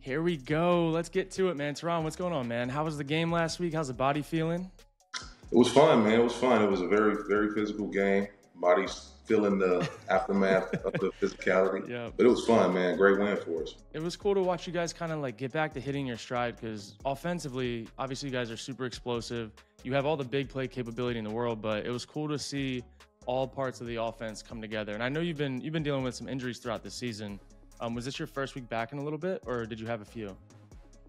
Here we go. Let's get to it, man. Terron, what's going on, man? How was the game last week? How's the body feeling? It was fun, man. It was fun. It was a very, very physical game. Body's feeling the aftermath of the physicality. Yeah. But it was fun, man. Great win for us. It was cool to watch you guys kind of like get back to hitting your stride because offensively, obviously you guys are super explosive. You have all the big play capability in the world, but it was cool to see all parts of the offense come together. And I know you've been dealing with some injuries throughout the season. Was this your first week back in a little bit, or did you have a few?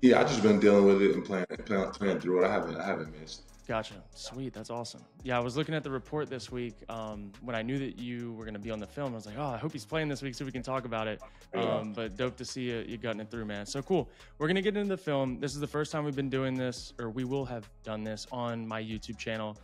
Yeah, I just been dealing with it and playing through it. I haven't missed. Gotcha. Sweet. That's awesome. Yeah, I was looking at the report this week when I knew that you were going to be on the film. I was like, oh, I hope he's playing this week so we can talk about it. But dope to see you gutting it through, man. So cool. We're going to get into the film. This is the first time we've been doing this, or we will have done this on my YouTube channel.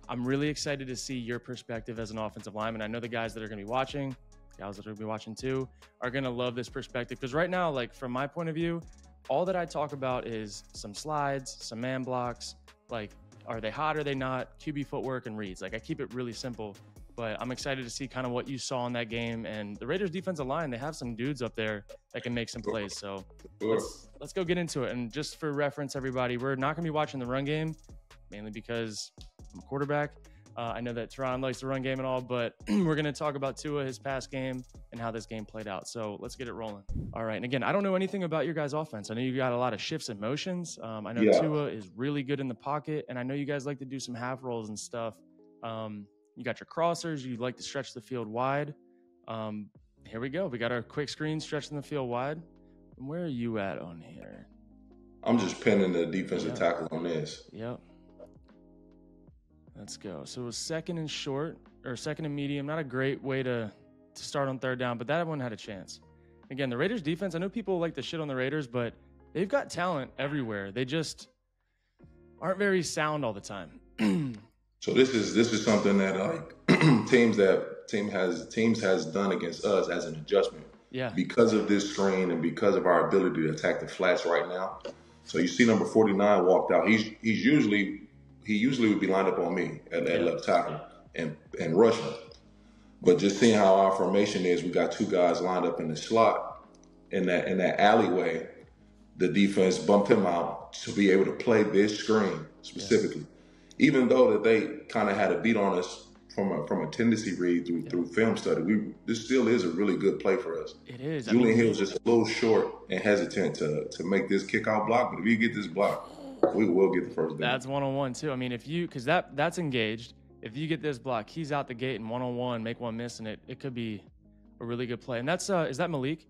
I'm really excited to see your perspective as an offensive lineman. I know the guys that are going to be watching, gals that are going to be watching too, are going to love this perspective. Because right now, like from my point of view, all that I talk about is some slides, some man blocks, like, are they hot, are they not, QB footwork and reads. Like, I keep it really simple, but I'm excited to see kind of what you saw in that game. And the Raiders defensive line, they have some dudes up there that can make some plays. So let's go get into it. And just for reference, everybody, we're not going to be watching the run game, mainly because I'm a quarterback. I know that Terron likes the run game and all, but we're going to talk about Tua, his past game, and how this game played out. So let's get it rolling. All right. And again, I don't know anything about your guys' offense. I know you got a lot of shifts and motions. I know Tua is really good in the pocket, and I know you guys like to do some half rolls and stuff. You got your crossers. You like to stretch the field wide. Here we go. We got our quick screen stretching the field wide. And where are you at on here? I'm just pinning the defensive tackle on this. Yep. Let's go. So it was second and short, or second and medium. Not a great way to start on third down, but that one had a chance. Again, the Raiders defense, I know people like to shit on the Raiders, but they've got talent everywhere. They just aren't very sound all the time. So this is something that like teams has done against us as an adjustment. Yeah. Because of this screen and because of our ability to attack the flats right now. So you see number 49 walked out. He usually would be lined up on me at left tackle and rush him. But just seeing how our formation is, we got two guys lined up in the slot in that alleyway. The defense bumped him out to be able to play this screen specifically. Yes. Even though that they kind of had a beat on us from a tendency read through film study, this still is a really good play for us. It is. Julian Hill's just a little short and hesitant to make this kickout block, but if you get this block, we will get the first down. That's one-on-one too. I mean, because that's engaged. If you get this block, he's out the gate and one-on-one, make one miss, and it could be a really good play. And that's is that Malik?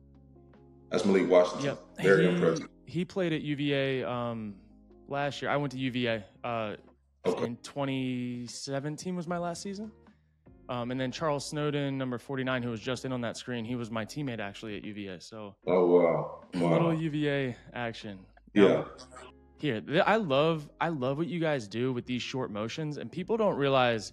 That's Malik Washington. Yep. Very impressive. He played at UVA last year. I went to UVA in 2017 was my last season. And then Charles Snowden, number 49, who was just in on that screen, he was my teammate actually at UVA. So wow. Little UVA action. Yeah. Here, I love what you guys do with these short motions, and people don't realize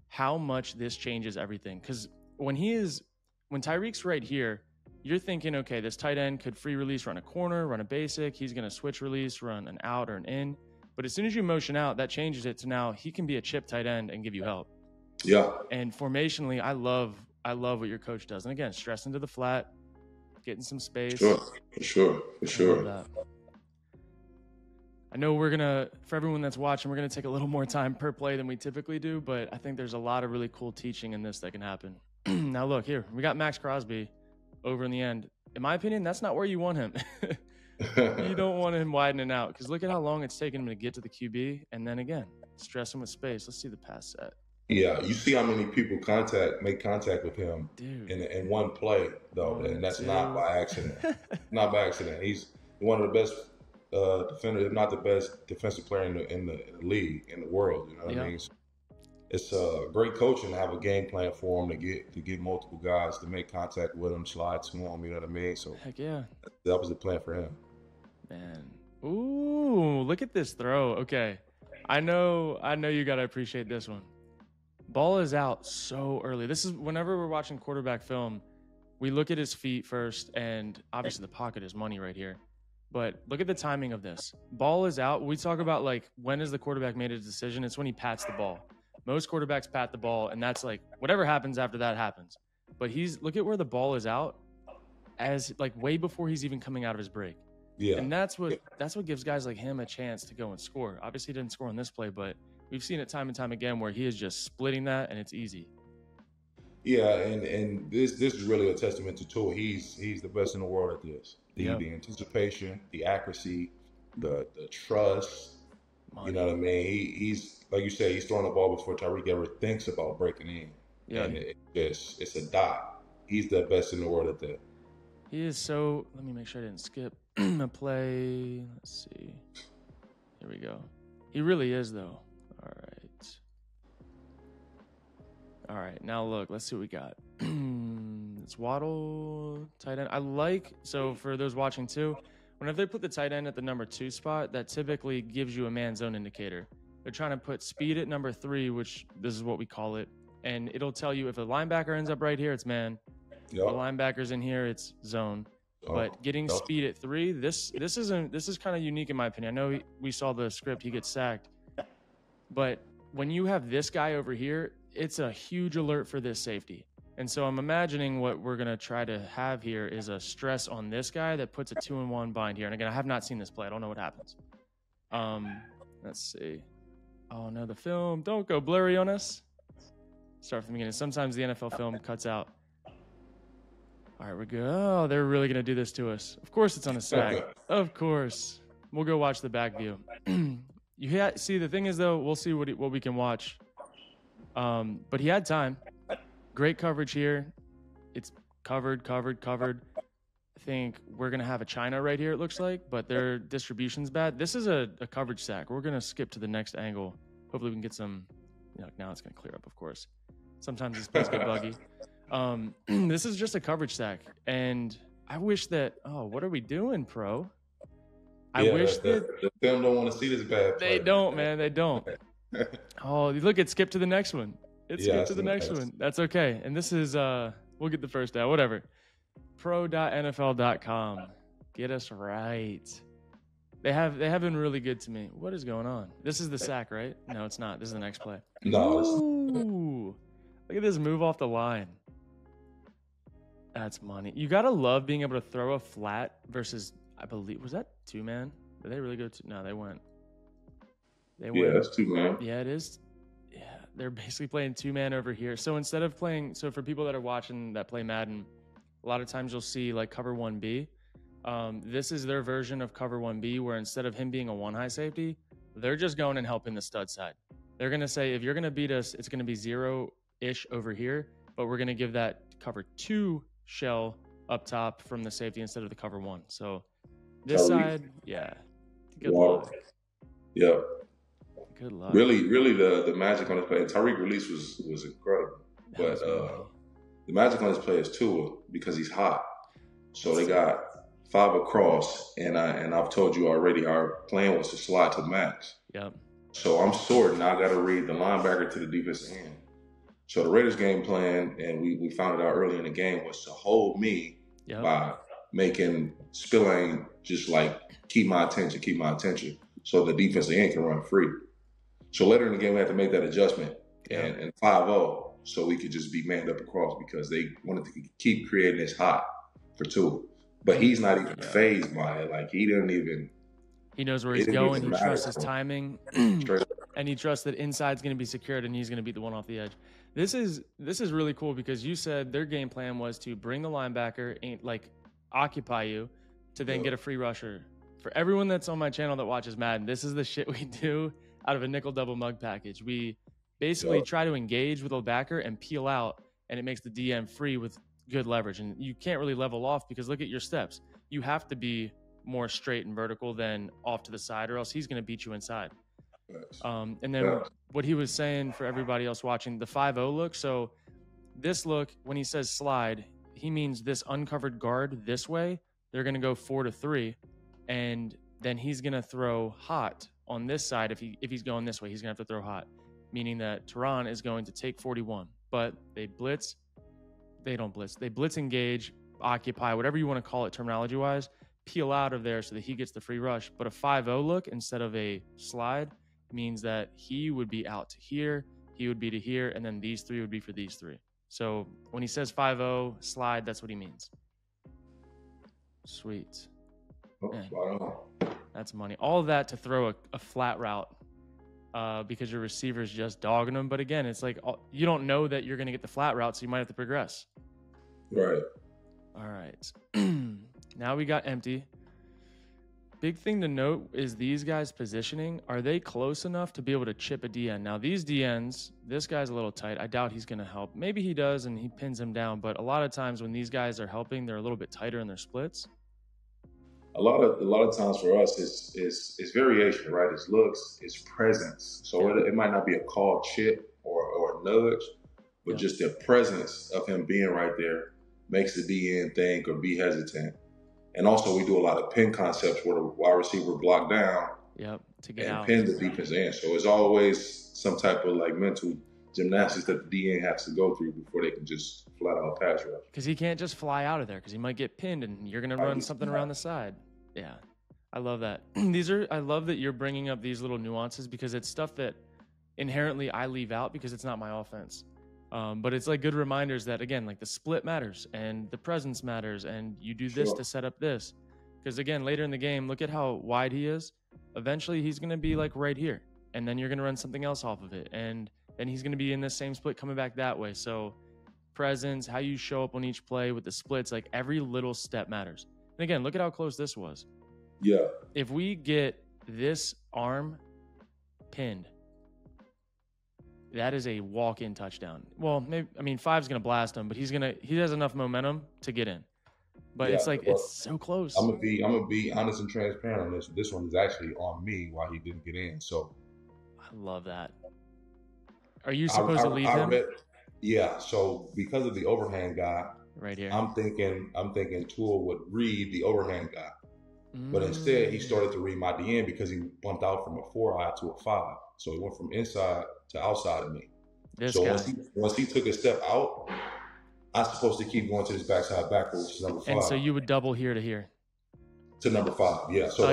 how much this changes everything. Because when Tyreek's right here, you're thinking, okay, this tight end could free release, run a corner, run a basic. He's going to switch release, run an out or an in. But as soon as you motion out, that changes it to now he can be a chip tight end and give you help. Yeah. And formationally, I love what your coach does. And again, stress into the flat, getting some space. For sure. I know for everyone that's watching, we're going to take a little more time per play than we typically do, but I think there's a lot of really cool teaching in this that can happen. Now look here, we got Max Crosby over in the end. In my opinion, that's not where you want him. You don't want him widening out because look at how long it's taken him to get to the QB. And then again, stress him with space. Let's see the pass set. Yeah, you see how many people make contact with him in one play, though, and that's not by accident. Not by accident. He's one of the best defender, if not the best defensive player in the league, in the world. You know what I mean? So it's great coaching to have a game plan for him to get multiple guys to make contact with him, slide to him. You know what I mean? So heck yeah, that was the plan for him. Man, ooh, look at this throw. Okay, I know you gotta appreciate this one. Ball is out so early. This is whenever we're watching quarterback film, we look at his feet first, and obviously the pocket is money right here. But look at the timing of this. Ball is out. We talk about like when has the quarterback made his decision? It's when he pats the ball. Most quarterbacks pat the ball, and that's like whatever happens after that happens. But look at where the ball is out. as like way before he's even coming out of his break. Yeah. And that's what gives guys like him a chance to go and score. Obviously, he didn't score on this play, but we've seen it time and time again where he is just splitting that, and it's easy. Yeah, and this is really a testament to Tua. He's the best in the world at this. The anticipation, the accuracy, the trust. Money. You know what I mean? He's like you said, he's throwing the ball before Tyreek ever thinks about breaking in. Yeah. And it's a dot. He's the best in the world at that. He is so. Let me make sure I didn't skip a play. Let's see. Here we go. He really is, though. All right. Now look. Let's see what we got. It's Waddle, tight end. So for those watching too, whenever they put the tight end at the number 2 spot, that typically gives you a man zone indicator. They're trying to put speed at number 3, which this is what we call it, and it'll tell you if a linebacker ends up right here, it's man. Yep. The linebacker's in here, it's zone. But getting speed at 3, this is kind of unique in my opinion. I know we saw the script, he gets sacked. But when you have this guy over here, it's a huge alert for this safety. And so I'm imagining what we're going to try to have here is a stress on this guy that puts a 2-1 bind here. And again, I have not seen this play. I don't know what happens. Let's see. Oh no, the film. Don't go blurry on us. Start from the beginning. Sometimes the NFL film cuts out. All right, we're good. Oh, they're really going to do this to us. Of course it's on a sack. Of course. We'll go watch the back view. See, the thing is, though, we'll see what we can watch. But he had time. Great coverage here. It's covered. I think we're going to have a China right here, it looks like, but their distribution's bad. This is a coverage sack. We're going to skip to the next angle. Hopefully we can get some, now it's going to clear up, of course. Sometimes these plays get buggy. This is just a coverage sack. And I wish that, what are we doing, pro? I wish that the film don't want to see this bad play. They don't, man. They don't. Oh, look, it skipped to the next one. It's skipped to the next one. That's okay. And this is, we'll get the first out, whatever. Pro.nfl.com. Get us right. They have been really good to me. What is going on? This is the sack, right? No, it's not. This is the next play. No. Ooh. Look at this move off the line. That's money. You got to love being able to throw a flat versus, I believe, was that 2-man? Did they really go to? No, they went. Yeah, that's 2-man. Yeah, it is. Yeah, they're basically playing 2-man over here. So instead of playing, so for people that are watching that play Madden, a lot of times you'll see like cover 1B. This is their version of cover 1B, where instead of him being a 1-high safety, they're just going and helping the stud side. They're going to say, if you're going to beat us, it's going to be 0-ish over here, but we're going to give that cover 2 shell up top from the safety instead of the cover 1. So this side, yeah. Good luck. Yeah. Good luck. Really, the magic on this play, Tyreek release was incredible. But the magic on this play is Tua because he's hot. So they got 5 across, and I've told you already, our plan was to slide to max. Yep. So I'm sorting. I got to read the linebacker to the defensive end. So the Raiders' game plan, and we found it out early in the game, was to hold me by making Spillane just like keep my attention, so the defensive end can run free. So later in the game, we had to make that adjustment and 5-0, so we could just be manned up across because they wanted to keep creating this hot for Tua. But he's not even phased by it. Like, he didn't even. He knows where he's going. He trusts his timing. And he trusts that inside's going to be secured and he's going to beat the one off the edge. This is really cool because you said their game plan was to bring the linebacker and like occupy you to then get a free rusher. For everyone that's on my channel that watches Madden, this is the shit we do out of a nickel double mug package. We basically try to engage with a backer and peel out, and it makes the DM free with good leverage. And you can't really level off because look at your steps. You have to be more straight and vertical than off to the side, or else he's going to beat you inside. And then what he was saying for everybody else watching, the 5-0 look. So this look, when he says slide, he means this uncovered guard this way. They're going to go 4-3, and then he's going to throw hot on this side. If he's going this way, he's going to have to throw hot, meaning that Terron is going to take 41. But they blitz. They don't blitz. They blitz, engage, occupy, whatever you want to call it terminology-wise, peel out of there so that he gets the free rush. But a 5-0 look instead of a slide means that he would be out to here, he would be to here, and then these 3 would be for these 3. So when he says 5-0 slide, that's what he means. Sweet. Oh, spot on. That's money. All of that to throw a flat route because your receiver's just dogging them. But again, it's like you don't know that you're going to get the flat route, so you might have to progress. Right. All right. Now we got empty. Big thing to note is these guys' positioning. Are they close enough to be able to chip a DN? Now, these DNs, this guy's a little tight. I doubt he's going to help. Maybe he does and he pins him down. But a lot of times when these guys are helping, they're a little bit tighter in their splits. A lot of times for us is variation, right? It's looks, it's presence. So it might not be a called chip or a nudge, but just the presence of him being right there makes the DN think or be hesitant. And also we do a lot of pin concepts where the wide receiver block down to get and out. pin the defense in. So it's always some type of like mental gymnastics that the DN has to go through before they can just flat out pass rush. Because he can't just fly out of there because he might get pinned and you're going to run something around the side. Yeah, I love that. I love that you're bringing up these little nuances because it's stuff that inherently I leave out because it's not my offense. But it's like good reminders that, again, like the split matters and the presence matters and you do this to set up this. Because, again, later in the game, look at how wide he is. Eventually, he's going to be like right here. And then you're going to run something else off of it. And then he's going to be in this same split coming back that way. So presence, how you show up on each play with the splits, like every little step matters. And again, look at how close this was. Yeah. If we get this arm pinned, that is a walk-in touchdown. Well, maybe, I mean, 5's going to blast him, but he has enough momentum to get in. But it's like, it's so close. I'm gonna be honest and transparent on this. This one is actually on me why he didn't get in. So I love that. Are you supposed to leave him? Yeah. So because of the overhand guy, right here, I'm thinking Tua would read the overhand guy, but instead he started to read my DN because he bumped out from a 4-eye to a 5. So he went from inside to outside of me. Once he took a step out, I'm supposed to keep going to this backside backwards, which is number 5. And so you would double here to here. To number 5, yeah. So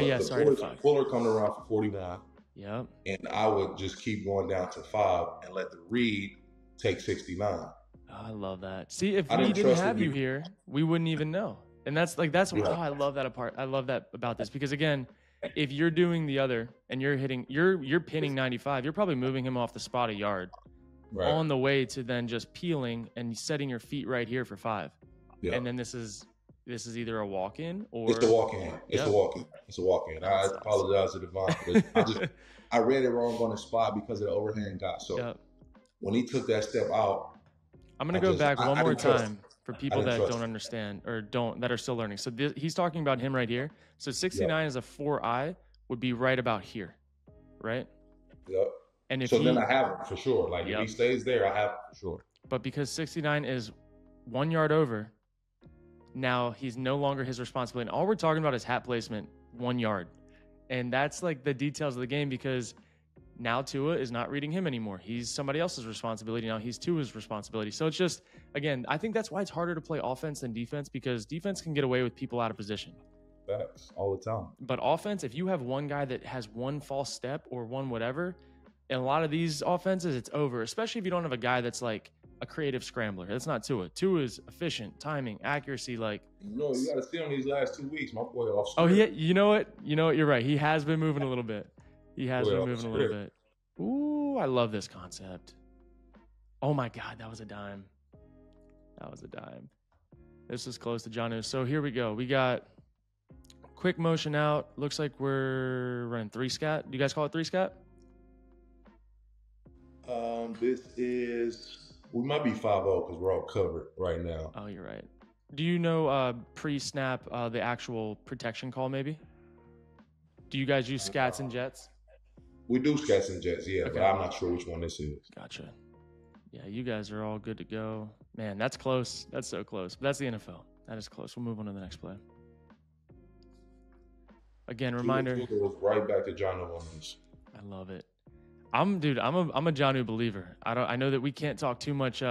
Fuller coming around for 41. Yep. And I would just keep going down to 5 and let the read take 69. Oh, I love that. See, if we didn't have you here, we wouldn't even know. And that's what I love that apart. I love that about this because again, if you're doing the other and you're pinning 95, you're probably moving him off the spot a yard. Right. On the way to then just peeling and setting your feet right here for 5. Yeah. And then this is either a walk-in or it's a walk-in. It's a walk-in. I apologize to Devon. I read it wrong on the spot because of the overhand guy. So when he took that step out, I'm gonna go back one more time for people that don't understand or that are still learning. So he's talking about him right here. So 69 is a 4-eye would be right about here, right? Yep. And if then I have him for sure. Like if he stays there, I have him for sure. But because 69 is 1 yard over, now he's no longer his responsibility. And all we're talking about is hat placement, 1 yard. And that's like the details of the game because now Tua is not reading him anymore. He's somebody else's responsibility. Now he's Tua's responsibility. So it's just, again, I think that's why it's harder to play offense than defense because defense can get away with people out of position. Facts all the time. But offense, if you have one guy that has one false step or one whatever, in a lot of these offenses, it's over, especially if you don't have a guy that's like a creative scrambler. That's not Tua. Tua is efficient, timing, accuracy. Like, no, you got to see him these last 2 weeks. My boy off Oh, script. you know what? You're right. He has been moving a little bit. A little bit. Ooh, I love this concept. Oh my God, that was a dime. This is close to Jonnu. So here we go. We got quick motion out. Looks like we're running 3 scat. Do you guys call it 3 scat? We might be 5-0 because we're all covered right now. Oh, you're right. Do you know pre-snap the actual protection call maybe? Do you guys use scats and jets? We do scats and jets, yeah, okay. But I'm not sure which one this is. Gotcha. Yeah, you guys are all good to go. Man, that's close. That's so close. But that's the NFL. That is close. We'll move on to the next play. Again, reminder. It goes right back to John Owens. I love it. I'm a Jonnu believer. I know that we can't talk too much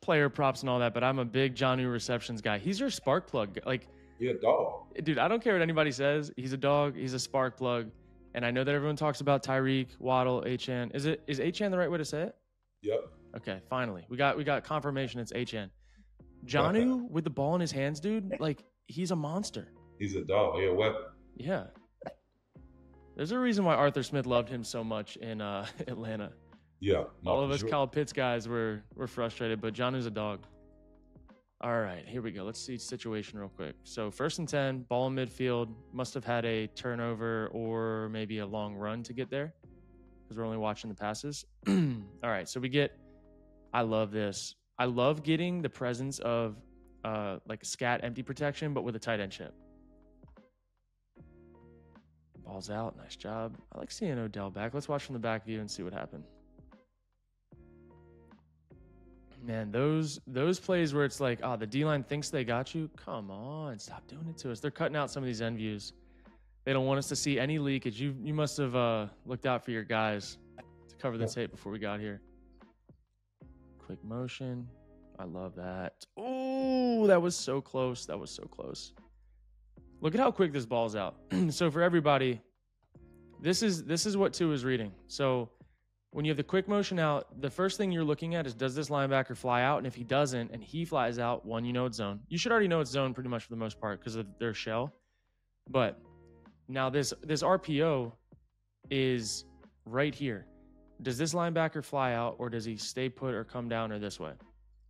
player props and all that, but I'm a big Jonnu receptions guy. He's your spark plug. Like, yeah, dog. Dude, I don't care what anybody says. He's a dog. He's a spark plug. And I know that everyone talks about Tyreek, Waddle, Achane. Is Achane the right way to say it? Yep. Okay, finally. We got confirmation it's Achane. Jonnu with the ball in his hands, dude, like he's a monster. He's a dog. Yeah, weapon. Yeah. There's a reason why Arthur Smith loved him so much in Atlanta. Yeah. All of us Kyle Pitts guys were frustrated, but Jonnu's a dog. All right, here we go. Let's see situation real quick. So 1st and 10, ball in midfield. Must have had a turnover or maybe a long run to get there because we're only watching the passes. All right, so we get – I love this. I love getting the presence of like a scat empty protection, but with a tight end chip. Ball's out. Nice job. I like seeing Odell back. Let's watch from the back view and see what happened. Man, those plays where it's like, oh, the D-line thinks they got you. Come on, stop doing it to us. They're cutting out some of these end views. They don't want us to see any leakage. You must have looked out for your guys to cover the tape before we got here. Quick motion. I love that. Oh, that was so close. That was so close. Look at how quick this ball's out. So for everybody, this is what Tua is reading. So when you have the quick motion out, the first thing you're looking at is, does this linebacker fly out? And if he doesn't, and he flies out, one, you know it's zone. You should already know it's zone pretty much for the most part because of their shell. But now this RPO is right here. Does this linebacker fly out, or does he stay put or come down or this way?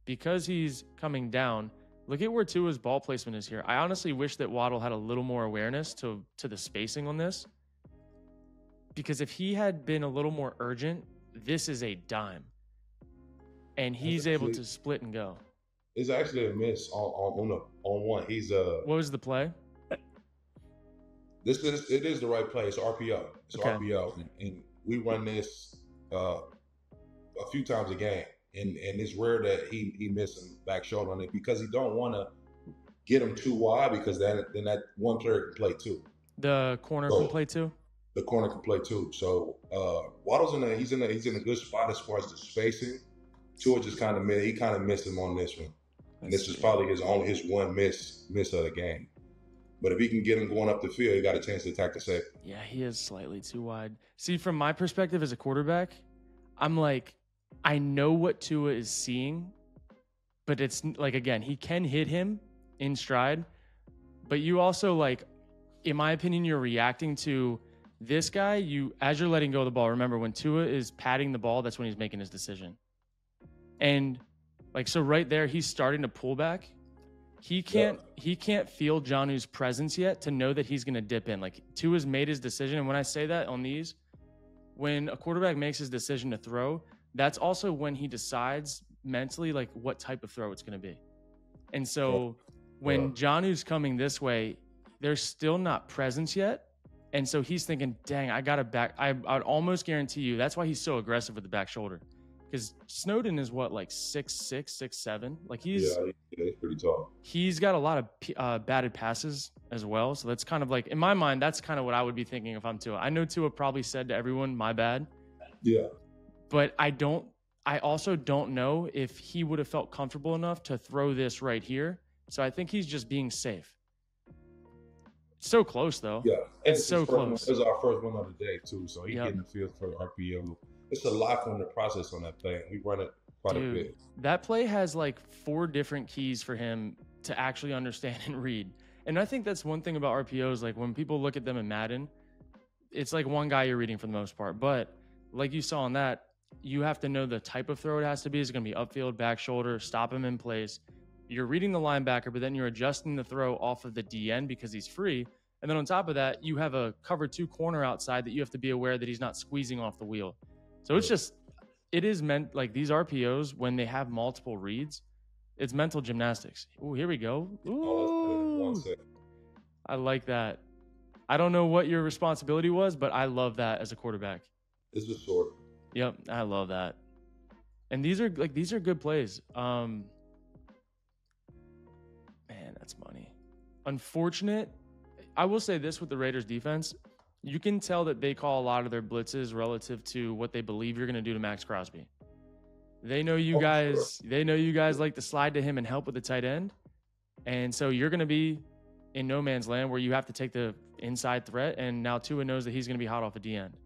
Because he's coming down, look at where Tua's ball placement is here. I honestly wish that Waddle had a little more awareness to the spacing on this. Because if he had been a little more urgent, this is a dime. And he's able to split and go. It's actually a miss on one. He's What was the play? It is the right play. It's RPO. It's okay. RPO. And we run this a few times a game. And it's rare that he misses back shoulder on it because he don't want to get him too wide because then that one player can play too. The corner can play too? The corner can play too. So Waddle's he's in a good spot as far as the spacing. Tua just kind of missed him on this one. And this is probably his one miss of the game. But if he can get him going up the field, he got a chance to attack the safety. Yeah, he is slightly too wide. See, from my perspective as a quarterback, I'm like, I know what Tua is seeing, but it's like, again, he can hit him in stride, but you also, like, in my opinion, you're reacting to this guy. As you're letting go of the ball, remember when Tua is patting the ball, that's when he's making his decision. And like, so right there, he's starting to pull back. He can't feel Jonnu's presence yet to know that he's going to dip in. Like, Tua's made his decision. And when I say that on these, when a quarterback makes his decision to throw, that's also when he decides mentally, like, what type of throw it's going to be. And so when Jonnu's coming this way, there's still not presence yet. And so he's thinking, dang, I got to back. I'd almost guarantee you that's why he's so aggressive with the back shoulder. Because Snowden is what, like 6'6", 6'7"? Like he's pretty tall. He's got a lot of batted passes as well. So that's kind of like, in my mind, that's kind of what I would be thinking if I'm Tua. I know Tua probably said to everyone, my bad. Yeah. But I also don't know if he would have felt comfortable enough to throw this right here. So I think he's just being safe. So close, though. Yeah. It's so close. It was our first one of the day, too. So he getting the field for RPO. It's a lot from the process on that play. We run it quite a bit. That play has like 4 different keys for him to actually understand and read. And I think that's one thing about RPOs. Like, when people look at them in Madden, it's like one guy you're reading for the most part. But like you saw on that, you have to know the type of throw it has to be. Is it going to be upfield, back shoulder, stop him in place? You're reading the linebacker, but then you're adjusting the throw off of the DN because he's free. And then on top of that, you have a cover 2 corner outside that you have to be aware that he's not squeezing off the wheel. So it is meant, like, these RPOs, when they have multiple reads, it's mental gymnastics. Ooh, here we go. Ooh, I like that. I don't know what your responsibility was, but I love that as a quarterback. This was short. Yep, I love that. And these are good plays. Man, that's money. Unfortunate. I will say this with the Raiders defense. You can tell that they call a lot of their blitzes relative to what they believe you're going to do to Max Crosby. They know you guys. Sure. They know you guys like to slide to him and help with the tight end, and so you're going to be in no man's land where you have to take the inside threat. And now Tua knows that he's going to be hot off a D end.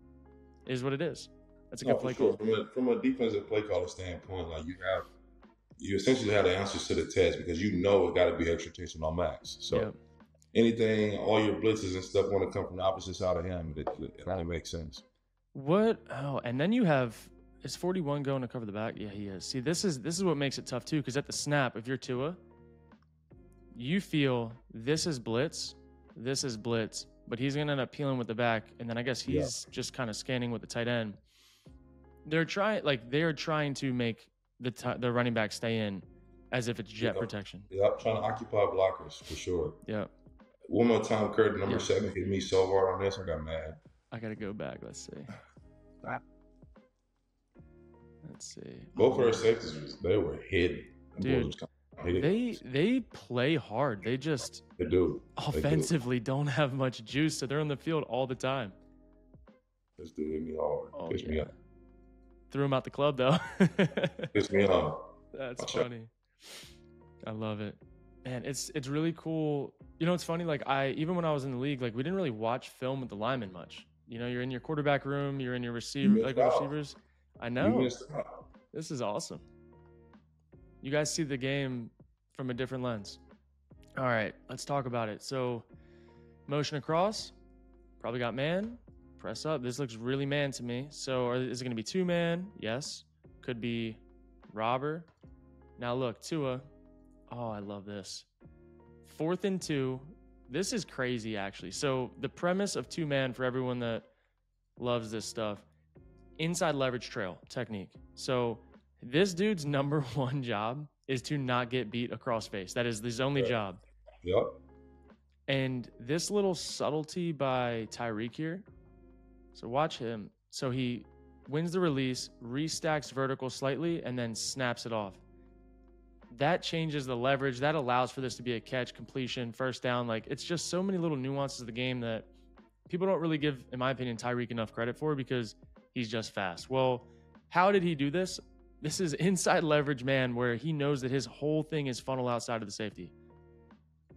Is what it is. That's a good play call. From a defensive play caller standpoint, like, you have you essentially have the answers to the test because you know it got to be extra tension on Max. So anything, all your blitzes and stuff want to come from the opposite side of him. It only makes sense. What? Oh, and then you have, is 41 going to cover the back? Yeah, he is. See, this is what makes it tough too, because at the snap, if you're Tua, you feel this is blitz, but he's gonna end up peeling with the back, and then I guess he's just kind of scanning with the tight end. They're trying to make the running back stay in as if it's jet protection. Yep, trying to occupy blockers for sure. Yeah. One more time, Kurt, number 7 hit me so hard on this, I got mad. I gotta go back. Let's see. Let's see. Both of our safeties, they were hidden. Dude, they play hard. They do. Offensively don't have much juice, so they're on the field all the time. This dude hit me hard. Pissed me off. Threw him out the club though. Pissed me off. That's funny. I love it. Man, it's really cool. You know, it's funny, like even when I was in the league, like we didn't really watch film with the linemen much. You know, you're in your quarterback room, you're in your receivers. I know. This is awesome. You guys see the game from a different lens. All right, let's talk about it. So, motion across, probably got man, press up. This looks really man to me. So, is it going to be 2-man? Yes. Could be robber. Now, look, Tua. Oh, I love this. 4th and 2. This is crazy, actually. So, the premise of 2-man for everyone that loves this stuff, inside leverage trail technique. So, this dude's number 1 job is to not get beat across face. That is his only job. Yep. And this little subtlety by Tyreek here. So watch him. So he wins the release, restacks vertical slightly, and then snaps it off. That changes the leverage. That allows for this to be a catch, completion, first down. Like, it's just so many little nuances of the game that people don't really give, in my opinion, Tyreek enough credit for because he's just fast. Well, how did he do this? This is inside leverage man where he knows that his whole thing is funnel outside of the safety.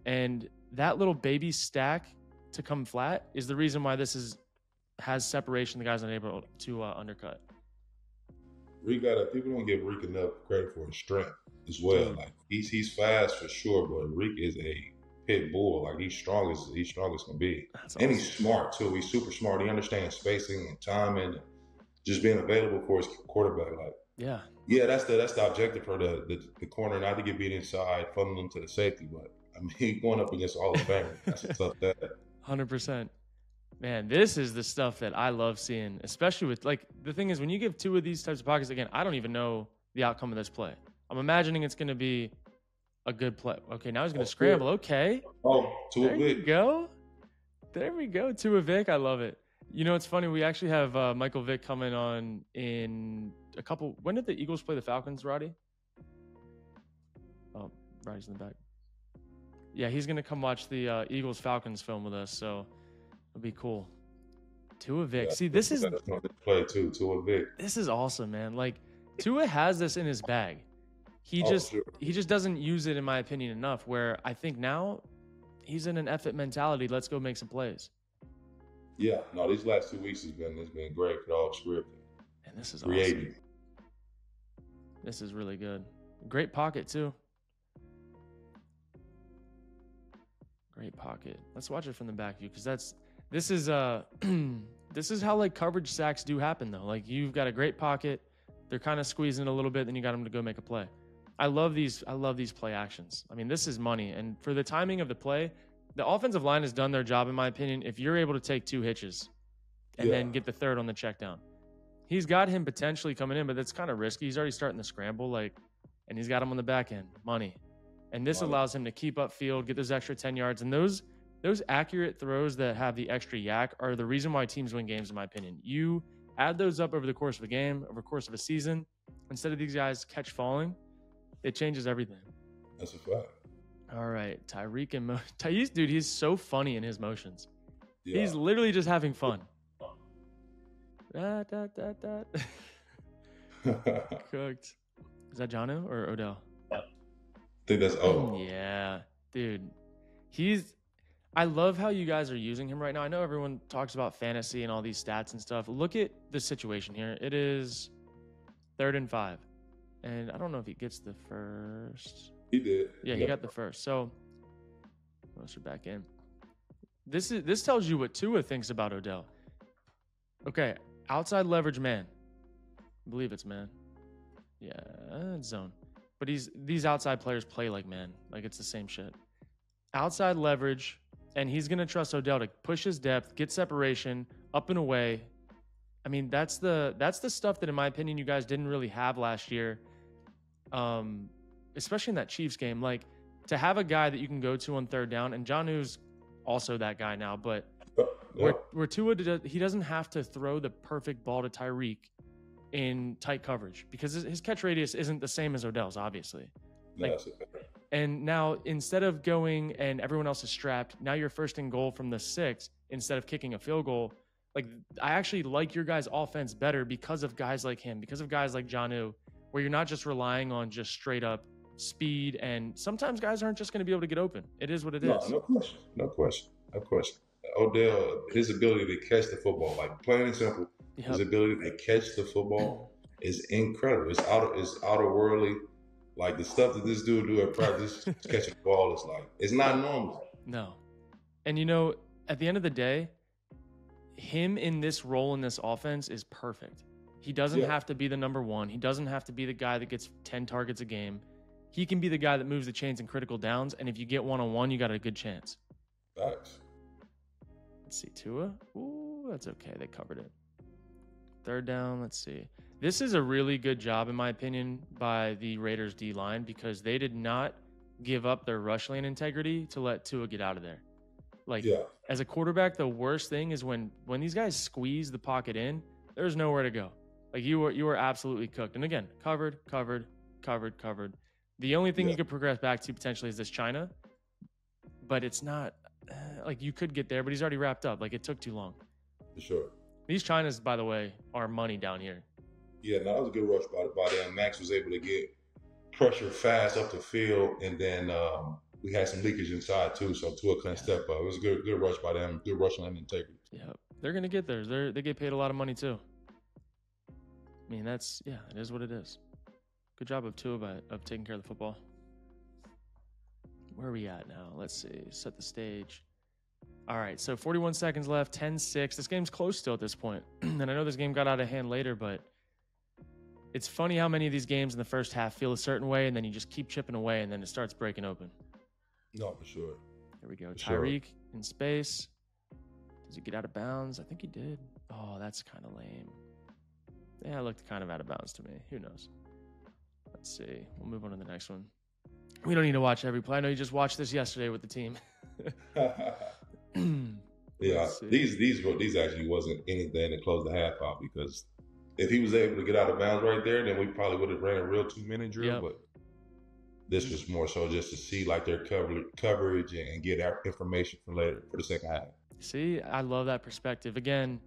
And that little baby stack to come flat is the reason why this has separation the guy's unable to undercut. People don't give Reek enough credit for his strength as well. Dude. Like he's fast for sure, but Reek is a pit bull. Like he's strong as can be. That's awesome. And he's smart too. He's super smart. He understands spacing and timing, and just being available for his quarterback. Like yeah, that's the objective for the corner, not to get beat inside, funnel them to the safety. But I mean, going up against all the Famer, that's a tough that. 100%. Man, this is the stuff that I love seeing, especially with, like, the thing is when you give 2 of these types of pockets, again, I don't even know the outcome of this play. I'm imagining it's going to be a good play. Okay, now he's going to scramble. Okay. Oh, Tua Vic. There you go. There we go. Tua Vic. I love it. You know, it's funny. We actually have Michael Vick coming on in a couple. When did the Eagles play the Falcons, Roddy? Oh, Roddy's in the back. Yeah, he's going to come watch the Eagles-Falcons film with us, so it'll be cool. Tua Vic. Yeah, see, this is play too. Tua Vic. This is awesome, man. Like, Tua has this in his bag. He just doesn't use it, in my opinion, enough. Where I think now he's in an effort mentality. Let's go make some plays. Yeah, no, these last 2 weeks has been great. All scripted. And this is creative. Awesome. This is really good. Great pocket too. Great pocket. Let's watch it from the back view because this is how like coverage sacks do happen though. Like you've got a great pocket, they're kind of squeezing it a little bit, then you got them to go make a play. I love these play actions. I mean, this is money. And for the timing of the play, the offensive line has done their job in my opinion. If you're able to take 2 hitches and then get the third on the check down. He's got him potentially coming in, but that's kind of risky. He's already starting the scramble, and he's got him on the back end. Money. And this allows him to keep up field, get those extra 10 yards. And those accurate throws that have the extra yak are the reason why teams win games, in my opinion. You add those up over the course of a game, over the course of a season. Instead of these guys catch falling, it changes everything. That's a fact. All right. Tyreek and Thais, dude, he's so funny in his motions. Yeah. He's literally just having fun. Cooked. Is that Jonnu or Odell? I think that's Yeah, dude. I love how you guys are using him right now. I know everyone talks about fantasy and all these stats and stuff. Look at the situation here. It is 3rd and 5. And I don't know if he gets the first. He did. Yeah, he got the first. So, let's get back in. This tells you what Tua thinks about Odell. Okay, outside leverage man. I believe it's man. Yeah, it's zone. But these outside players play like man. Like it's the same shit. Outside leverage, and he's going to trust Odell to push his depth, get separation, up and away. I mean, that's the stuff that, in my opinion, you guys didn't really have last year, especially in that Chiefs game. Like, to have a guy that you can go to on third down, and Jonnu's also that guy now, but where Tua, he doesn't have to throw the perfect ball to Tyreek in tight coverage because his catch radius isn't the same as Odell's, obviously. Like, and now, instead of going and everyone else is strapped, now you're first and goal from the 6 instead of kicking a field goal. Like, I actually like your guys' offense better because of guys like him, because of guys like Jonnu, where you're not just relying on just straight up speed. And sometimes guys aren't just going to be able to get open. It is what it is. No question. Odell, his ability to catch the football, like plain and simple, his ability to catch the football is incredible. It's out of worldly. Like the stuff that this dude do at practice, catching the ball is like, it's not normal. No. And you know, at the end of the day, him in this role in this offense is perfect. He doesn't have to be the number one. He doesn't have to be the guy that gets 10 targets a game. He can be the guy that moves the chains in critical downs. And if you get one-on-one, you got a good chance. Facts. Let's see, Tua. Ooh, that's okay. They covered it. Third down, let's see. This is a really good job, in my opinion, by the Raiders D-line because they did not give up their rush lane integrity to let Tua get out of there. Like, as a quarterback, the worst thing is when these guys squeeze the pocket in, there's nowhere to go. Like, you were absolutely cooked. And again, covered. The only thing you could progress back to potentially is this China, but it's not like you could get there, but he's already wrapped up. Like, it took too long. For sure. These Chinas, by the way, are money down here. Yeah, no, that was a good rush by them. Max was able to get pressure fast up the field, and then we had some leakage inside too, so Tua couldn't step up. It was a good rush by them, good rush line integrity. Yeah, they're gonna get there. They get paid a lot of money too. I mean, it is what it is. Good job of Tua of taking care of the football. Where are we at now? Let's see. Set the stage. All right, so 41 seconds left, 10-6. This game's close still at this point. And I know this game got out of hand later, but it's funny how many of these games in the first half feel a certain way, and then you just keep chipping away, and then it starts breaking open. No, for sure. Here we go. Tyreek in space. Does he get out of bounds? I think he did. Oh, that's kind of lame. Yeah, it looked kind of out of bounds to me. Who knows? Let's see. We'll move on to the next one. We don't need to watch every play. I know you just watched this yesterday with the team. Yeah, these actually wasn't anything to close the half out because if he was able to get out of bounds right there, then we probably would have ran a real 2-minute drill. Yep. But this was more so just to see like their coverage and get our information for later for the second half. See, I love that perspective. Again,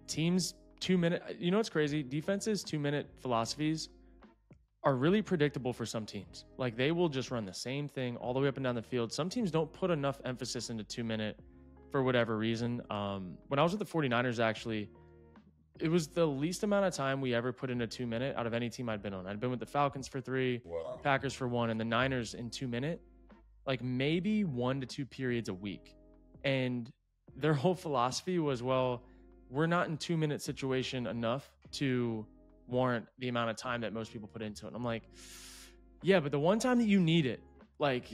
teams 2-minute. You know what's crazy? Defenses 2-minute philosophies are really predictable for some teams. Like they will just run the same thing all the way up and down the field. Some teams don't put enough emphasis into 2-minute for whatever reason. When I was with the 49ers, actually, it was the least amount of time we ever put into 2-minute out of any team I'd been on. I'd been with the Falcons for 3, Packers for 1, and the Niners in 2-minute, like maybe 1 to 2 periods a week. And their whole philosophy was, well, we're not in 2-minute situation enough to warrant the amount of time that most people put into it. And I'm like, yeah, but the one time that you need it, like,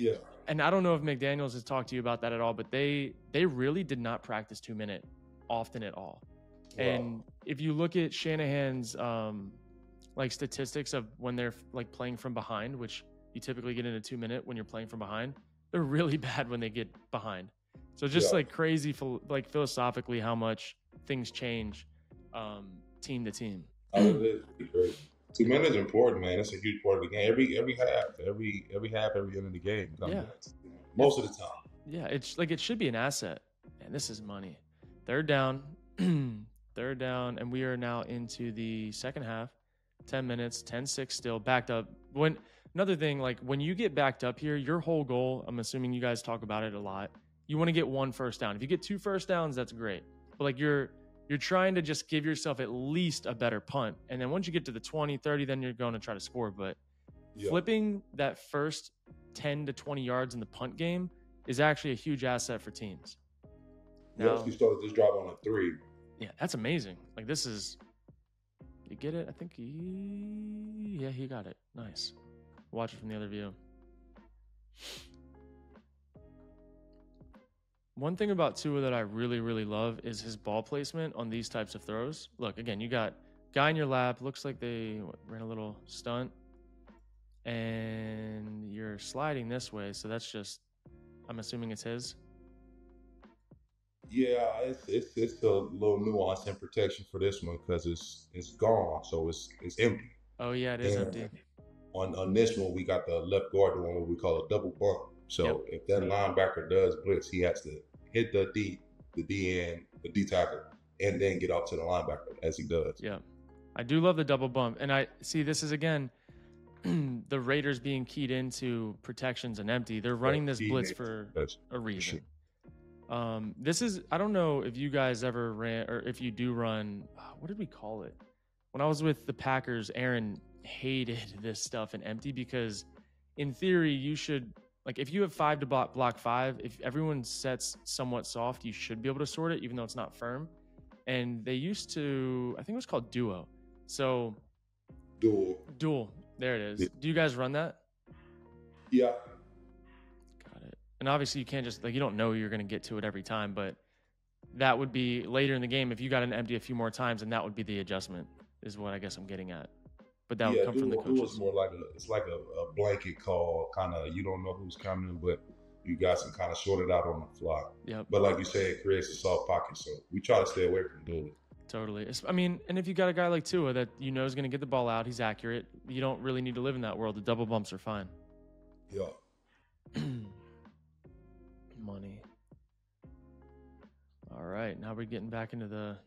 and I don't know if McDaniels has talked to you about that at all, but they really did not practice 2-minute often at all. Wow. And if you look at Shanahan's like statistics of when they're like playing from behind, which you typically get in a 2-minute when you're playing from behind, they're really bad when they get behind. So just like crazy, like philosophically, how much things change team to team. Oh, it is great. 2 minutes is important, man. That's a huge part of the game. Every end of the game. Most of the time. Yeah, it's like it should be an asset. And this is money. Third down, and we are now into the second half. 10 minutes, 10-6 still, backed up. Another thing, like when you get backed up here, your whole goal, I'm assuming you guys talk about it a lot, you want to get 1 first down. If you get 2 first downs, that's great. But like you're you're trying to just give yourself at least a better punt. And then once you get to the 20, 30, then you're going to try to score. But flipping that first 10 to 20 yards in the punt game is actually a huge asset for teams. Now, he started this drive on a 3. Yeah, that's amazing. Like, this is, you get it? I think he got it. Nice. Watch it from the other view. One thing about Tua that I really, really love is his ball placement on these types of throws. Look, again, you got guy in your lap. Looks like they ran a little stunt. And you're sliding this way. So that's just, I'm assuming it's his. Yeah, it's a little nuance in protection for this one because it's gone. So it's empty. Oh, yeah, it is empty. On this one, we got the left guard doing what we call a double bump. So if that linebacker does blitz, he has to hit the D tackle, and then get off to the linebacker as he does. Yeah, I do love the double bump. And I see this is, again, the Raiders being keyed into protections and empty. They're running this blitz for a reason. This is, I don't know if you guys ever ran, or if you do run, what did we call it? When I was with the Packers, Aaron hated this stuff in empty because in theory, you should, like, if you have 5 to block 5, if everyone sets somewhat soft, you should be able to sort it, even though it's not firm. And they used to, I think it was called duo. So dual. There it is. Yeah. Do you guys run that? Yeah. Got it. And obviously you can't just, like, you don't know you're going to get to it every time, but that would be later in the game if you got an empty a few more times, and that would be the adjustment, is what I guess I'm getting at. But that would come from the coaches. It's more like a blanket call, kind of, you don't know who's coming, but you got some kind of sorted out on the fly. Yep. But like you said, it creates a soft pocket, so we try to stay away from doing it. Totally. I mean, and if you got a guy like Tua that you know is going to get the ball out, he's accurate, you don't really need to live in that world. The double bumps are fine. Yeah. Money. All right, now we're getting back into the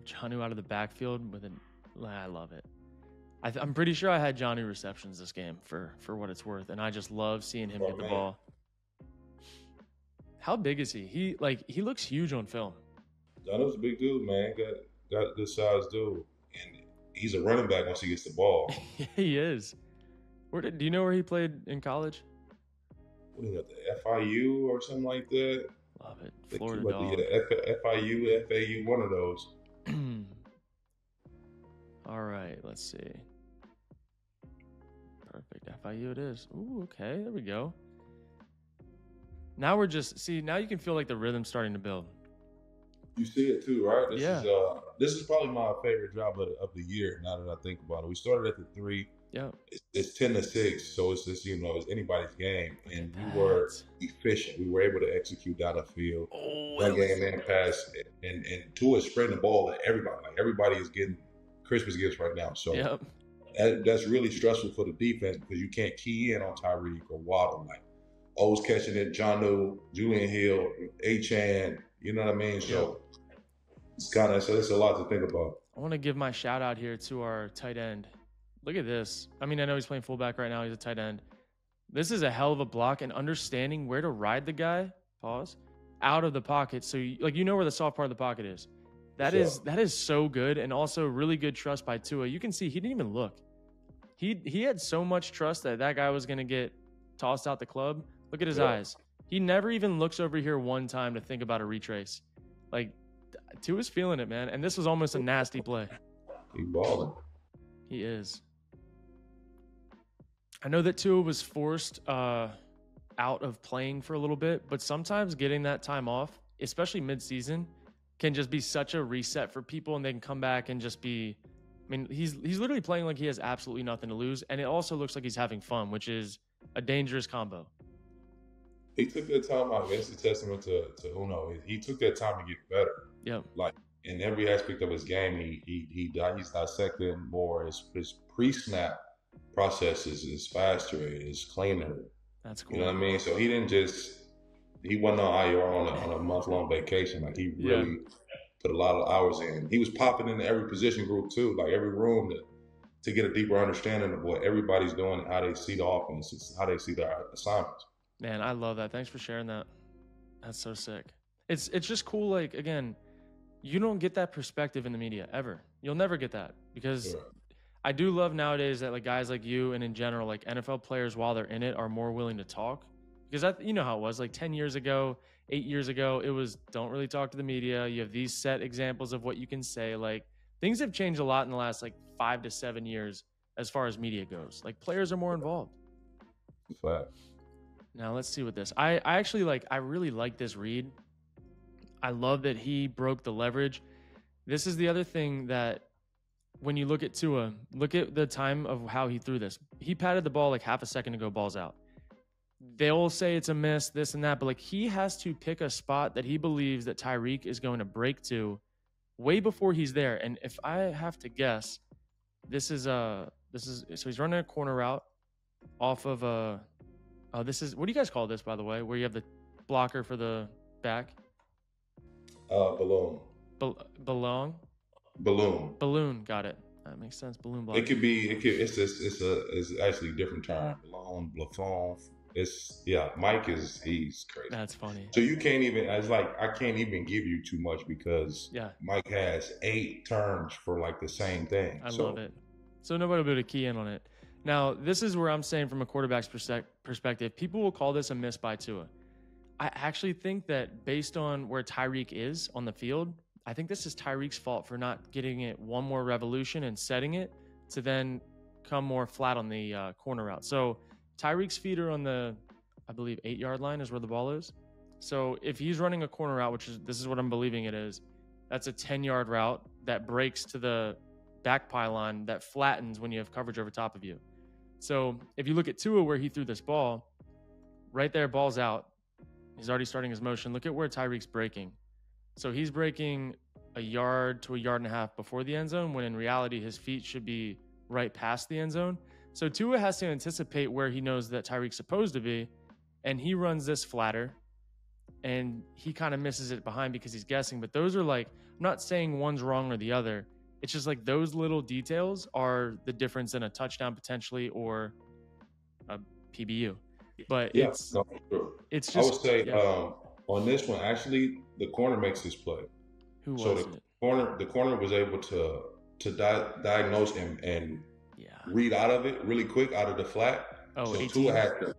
Jonnu out of the backfield with an. I love it. I'm pretty sure I had Jonnu receptions this game for what it's worth, and I just love seeing him get the ball. How big is he? He looks huge on film. Jonnu's a big dude, man. Got a good size dude, and he's a running back once he gets the ball. He is. Do you know where he played in college? What is that, the FIU or something like that? Love it. Florida Dog. FIU, FAU, one of those. All right, let's see. Perfect. FIU it is. Ooh, okay. There we go. Now we're just, now you can feel like the rhythm's starting to build. You see it too, right? This is probably my favorite drive of the year, now that I think about it. We started at the 3. Yeah. It's 10-6, so it's just, it's anybody's game. And we were efficient. We were able to execute down the field. That game and pass. And Tua is spreading the ball to everybody. Like, everybody is getting Christmas gifts right now. So that's really stressful for the defense because you can't key in on Tyreek or Waddle. Like, O's catching it, Jonnu, Julian Hill, Achane, you know what I mean? So it's it's a lot to think about. I want to give my shout out here to our tight end. Look at this. I mean, I know he's playing fullback right now. He's a tight end. This is a hell of a block, and understanding where to ride the guy, out of the pocket. So, you know where the soft part of the pocket is. That is so good, and also really good trust by Tua. You can see he didn't even look. He had so much trust that guy was going to get tossed out the club. Look at his eyes. He never even looks over here one time to think about a retrace. Like, Tua's feeling it, man. And this was almost a nasty play. He balling. He is. I know that Tua was forced out of playing for a little bit, but sometimes getting that time off, especially mid-season, can just be such a reset for people, and they can come back and just be. I mean, he's literally playing like he has absolutely nothing to lose, and it also looks like he's having fun, which is a dangerous combo. He took that time out. It's a testament to Uno. He took that time to get better. Yeah. Like, in every aspect of his game, he's dissecting more. His pre-snap processes is faster, is cleaner. That's cool. You know what I mean? So he wasn't on IR on a month-long vacation. Like, he really put a lot of hours in. He was popping into every position group too, like every room to get a deeper understanding of what everybody's doing, how they see the offense, how they see their assignments. Man, I love that. Thanks for sharing that. That's so sick. It's just cool. Like, again, you don't get that perspective in the media ever. You'll never get that, because Sure. I do love nowadays that like guys like you and in general, like NFL players while they're in it are more willing to talk, because you know how it was like 10 years ago, 8 years ago, it was don't really talk to the media. You have these set examples of what you can say. Like things have changed a lot in the last like 5 to 7 years as far as media goes. Like players are more involved. Fact. Now let's see what this. I actually like. I really like this read. I love that he broke the leverage. This is the other thing that when you look at Tua, look at the time of how he threw this. He patted the ball like half a second to go, ball's out. They'll say it's a miss, this and that, but like he has to pick a spot that he believes that Tyreek is going to break to way before he's there. And if I have to guess, so he's running a corner route off of this is, what do you guys call this, by the way, where you have the blocker for the back? Balloon. Balloon. Got it. That makes sense. Balloon block. It's actually a different term. Balloon. Mike he's crazy. That's funny. So you can't even, I can't even give you too much because Mike has 8 terms for like the same thing. I love it. So nobody will be able to key in on it. Now, this is where I'm saying from a quarterback's perspective, people will call this a miss by Tua. I actually think that based on where Tyreek is on the field, I think this is Tyreek's fault for not getting it one more revolution and setting it to then come more flat on the corner route. So Tyreek's feet are on the, I believe, 8-yard line is where the ball is. So if he's running a corner route, this is what I'm believing it is, that's a 10-yard route that breaks to the back pylon that flattens when you have coverage over top of you. So if you look at Tua where he threw this ball, right there, ball's out. He's already starting his motion. Look at where Tyreek's breaking. So he's breaking a yard to a yard and a half before the end zone, when in reality his feet should be right past the end zone. So Tua has to anticipate where he knows that Tyreek's supposed to be, and he runs this flatter, and he kind of misses it behind because he's guessing. But those are like, I'm not saying one's wrong or the other. It's just like those little details are the difference in a touchdown potentially or a PBU. But it's just, I would say on this one, actually, the corner makes this play. Who was it? The corner was able to diagnose and read out of it really quick out of the flat. Oh, so Tua had to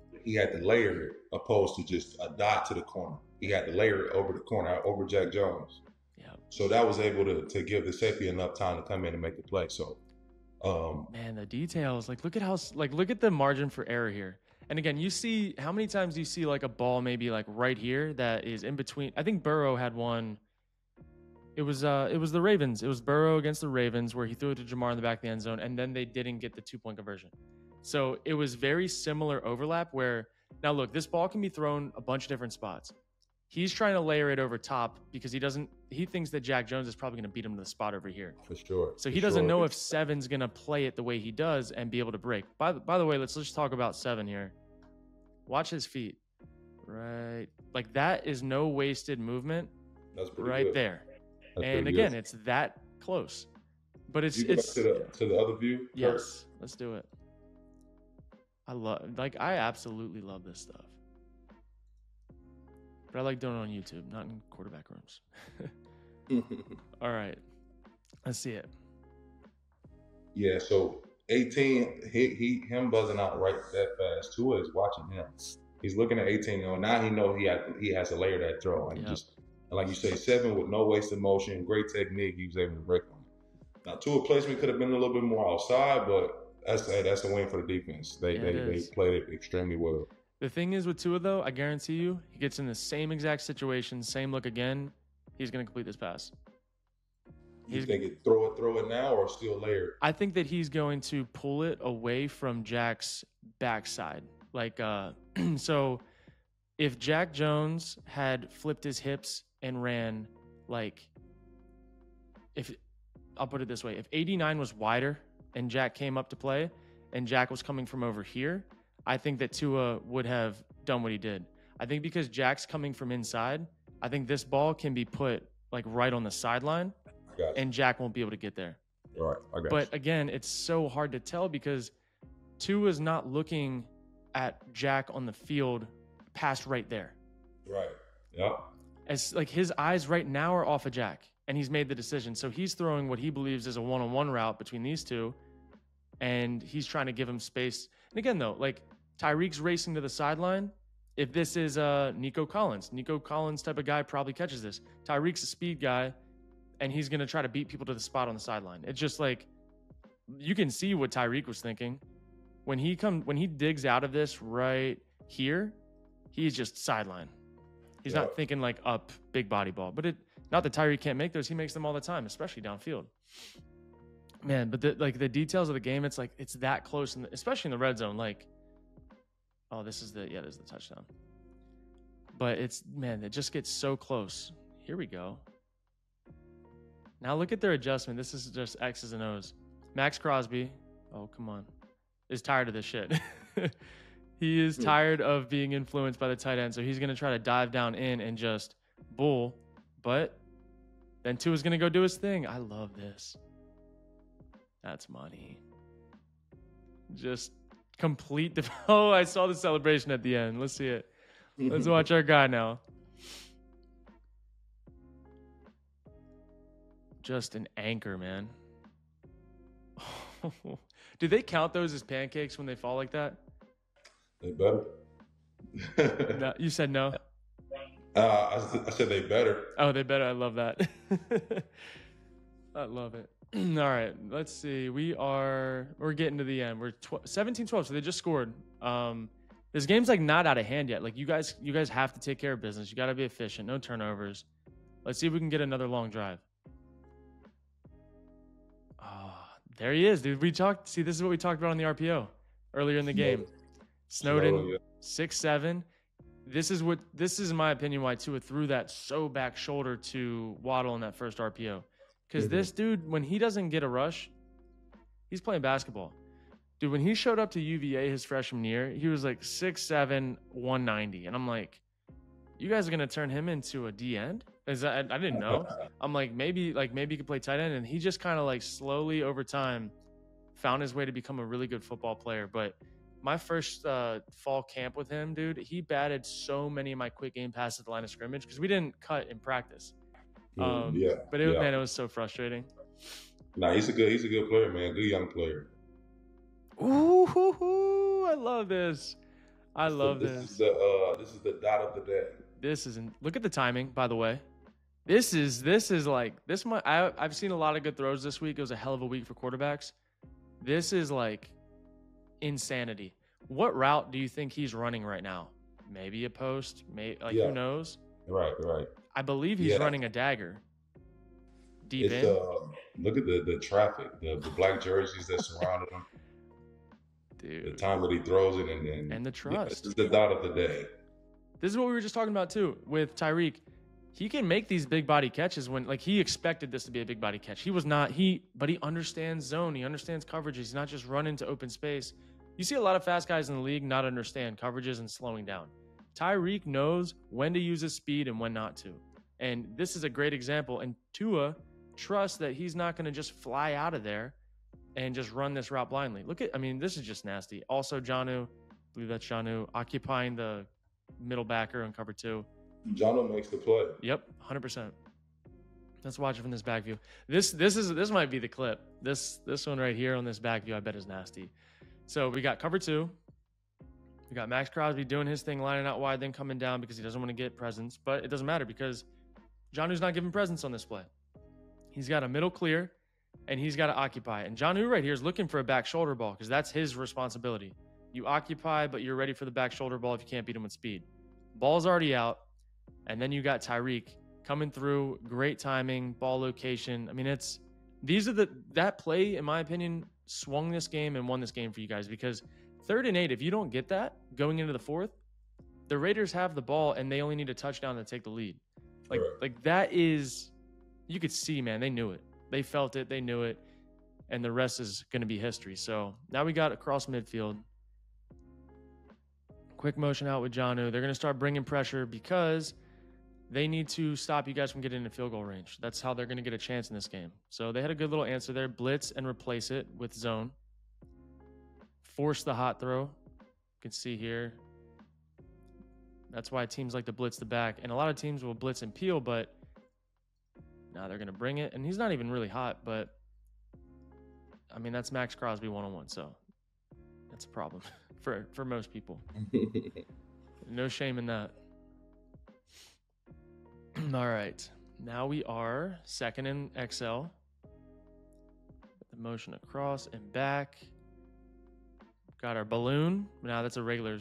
layer it opposed to just a dot to the corner. He had to layer it over the corner, over Jack Jones. Yeah. So that was able to give the safety enough time to come in and make the play. So, man, the details, look at the margin for error here. And again, you see how many times you see like a ball maybe like right here that is in between. I think Burrow had one. It was the Ravens. It was Burrow against the Ravens where he threw it to Jamar in the back of the end zone, and then they didn't get the 2-point conversion. So it was very similar overlap where, now look, this ball can be thrown a bunch of different spots. He's trying to layer it over top because he thinks that Jack Jones is probably going to beat him to the spot over here. For sure. So he doesn't know if Seven's going to play it the way he does and be able to break. By the way, let's just talk about Seven here. Watch his feet. Right. Like that is no wasted movement. That's pretty right good. There. That's and again, it's that close. But it's to the other view. Yes. Let's do it. I absolutely love this stuff. But I like doing it on YouTube, not in quarterback rooms. All right. Let's see it. Yeah, so 18, him buzzing out right that fast. Tua is watching him. He's looking at 18. Now he knows he has to layer that throw. And just like you say, 7 with no wasted motion, great technique. He was able to break on it. Now Tua placement could have been a little bit more outside, but that's a win for the defense. They played it extremely well. The thing is with Tua, though, I guarantee you, he gets in the same exact situation, same look again, he's going to complete this pass. You think it throw it now or still layer it? I think that he's going to pull it away from Jack's backside. Like, so if Jack Jones had flipped his hips and ran, like, I'll put it this way, if 89 was wider and Jack came up to play and Jack was coming from over here, I think that Tua would have done what he did. I think because Jack's coming from inside, I think this ball can be put like right on the sideline and Jack won't be able to get there. All right, I got But again, it's so hard to tell because Tua's not looking at Jack on the field past right there. Right. Yeah. As like his eyes right now are off of Jack. and he's made the decision. So he's throwing what he believes is a one-on-one route between these two, and he's trying to give him space. And again, though, like Tyreek's racing to the sideline. If this is Nico Collins type of guy probably catches this. Tyreek's a speed guy, and he's going to try to beat people to the spot on the sideline. It's just like you can see what Tyreek was thinking. When he digs out of this right here, he's just sideline. He's not thinking like up big body ball. But not that Tyreek can't make those. He makes them all the time, especially downfield. Man, but the details of the game, it's like it's that close, especially in the red zone. Like, oh, this is the touchdown. But it just gets so close. Here we go. Now look at their adjustment. This is just X's and O's. Max Crosby, oh, come on, is tired of this shit. He is tired of being influenced by the tight end, so he's going to try to dive down in and just bull. But then Tua's going to go do his thing. I love this. That's money. Just complete. Oh, I saw the celebration at the end. Let's see it. Let's watch our guy now. Just an anchor, man. Do they count those as pancakes when they fall like that? They better. No, you said no? I said they better. Oh, they better. I love that. I love it. All right, let's see. We're getting to the end. We're 17-12, so they just scored. This game's like not out of hand yet. Like you guys have to take care of business. You got to be efficient. No turnovers. Let's see if we can get another long drive. Oh, there he is, dude. See, this is what we talked about on the RPO earlier in the game. Snowden, 6'7". This is, in my opinion, why Tua threw that so back shoulder to Waddle in that first RPO. Because this dude, when he doesn't get a rush, he's playing basketball. Dude, when he showed up to UVA his freshman year, he was like 6'7", 190. And I'm like, you guys are going to turn him into a D end? I didn't know. I'm like, maybe he could play tight end. And he just kind of like slowly over time found his way to become a really good football player. But my first fall camp with him, dude, he batted so many of my quick game passes at the line of scrimmage because we didn't cut in practice. But man, it was so frustrating. Nah, he's a good player, man. Good young player. Ooh, I love this. This is the dot of the day. Look at the timing, by the way. I've seen a lot of good throws this week. It was a hell of a week for quarterbacks. This is like insanity. What route do you think he's running right now? Maybe a post, who knows? Right. I believe he's running a dagger. Deep in. Look at the traffic, the black jerseys that surrounded him. Dude. The time that he throws it and the trust. This is the dot of the day. This is what we were just talking about too with Tyreek. He can make these big body catches when he expected this to be a big body catch. He was not, but he understands zone. He understands coverages. He's not just running to open space. You see a lot of fast guys in the league not understand coverages and slowing down. Tyreek knows when to use his speed and when not to. And this is a great example. And Tua trusts that he's not going to just fly out of there and just run this route blindly. This is just nasty. Also, Jonnu, I believe that's Jonnu, occupying the middle backer on cover 2. Jonnu makes the play. Yep, 100%. Let's watch it from this back view. This might be the clip. This one right here on this back view, I bet is nasty. So we got cover 2. We got Max Crosby doing his thing, lining out wide, then coming down because he doesn't want to get presence. But it doesn't matter because Jonnu's not giving presence on this play. He's got a middle clear, and he's got to occupy. And Jonnu right here is looking for a back shoulder ball because that's his responsibility. You occupy, but you're ready for the back shoulder ball if you can't beat him with speed. Ball's already out, and then you got Tyreek coming through. Great timing, ball location. That play, in my opinion, swung this game and won this game for you guys because 3rd and 8, if you don't get that going into the 4th, the Raiders have the ball and they only need a touchdown to take the lead. That is, you could see, man, they knew it. They felt it. They knew it. And the rest is going to be history. So now we got across midfield. Quick motion out with Jonnu. They're going to start bringing pressure because they need to stop you guys from getting into field goal range. That's how they're going to get a chance in this game. So they had a good little answer there. Blitz and replace it with zone. Force the hot throw. You can see here. That's why teams like to blitz the back. And a lot of teams will blitz and peel, but Now they're going to bring it, and he's not even really hot, but I mean, that's Max Crosby one-on-one, so that's a problem for most people. No shame in that. All right. Now we are second in XL. The motion across and back. Got our balloon. Now that's a regular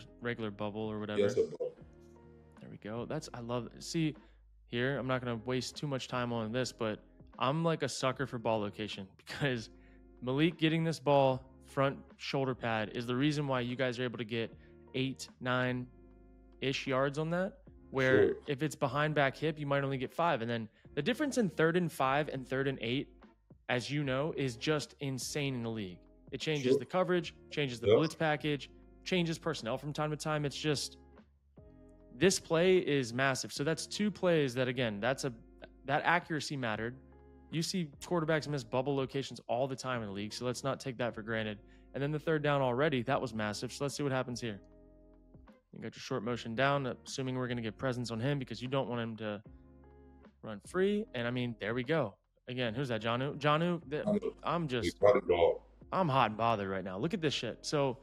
bubble or whatever. Yes, a bubble. There we go. I love it. See, here, I'm not going to waste too much time on this, but I'm like a sucker for ball location because Malik getting this ball front shoulder pad is the reason why you guys are able to get 8, 9-ish yards on that, where if it's behind back hip, you might only get 5. And then the difference in 3rd and 5 and 3rd and 8, as you know, is just insane in the league. It changes the coverage, changes the blitz package, changes personnel from time to time. It's just, this play is massive. So that's 2 plays that, again, that accuracy mattered. You see quarterbacks miss bubble locations all the time in the league, so let's not take that for granted. And then the 3rd down already, that was massive. So let's see what happens here. You got your short motion down, assuming we're going to get presence on him because you don't want him to run free. And I mean, there we go. Again, who's that? Jonnu? I'm hot and bothered right now. Look at this shit. So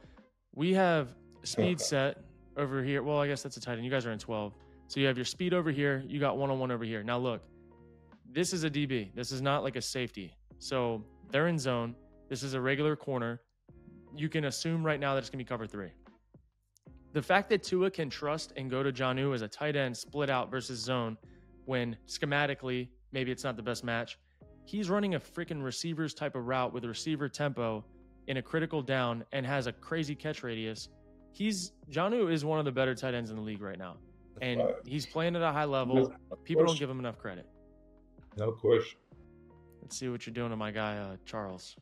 we have speed set over here. Well, I guess that's a tight end. You guys are in 12. So you have your speed over here. You got one-on-one over here. Now look, this is a DB. This is not like a safety. So they're in zone. This is a regular corner. You can assume right now that it's going to be cover 3. The fact that Tua can trust and go to Jonnu as a tight end split out versus zone when schematically maybe it's not the best match. He's running a freaking receivers type of route with receiver tempo in a critical down and has a crazy catch radius. Jonnu is one of the better tight ends in the league right now. And he's playing at a high level. People don't give him enough credit. No question. Let's see what you're doing to my guy, Charles.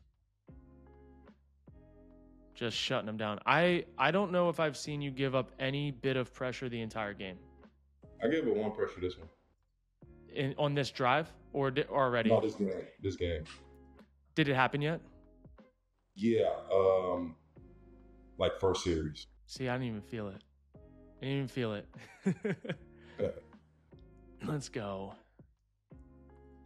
Just shutting him down. I don't know if I've seen you give up any bit of pressure the entire game. I gave it 1 pressure this one. On this drive or already? No, this game. Did it happen yet? Yeah, like first series. See, I didn't even feel it. Let's go.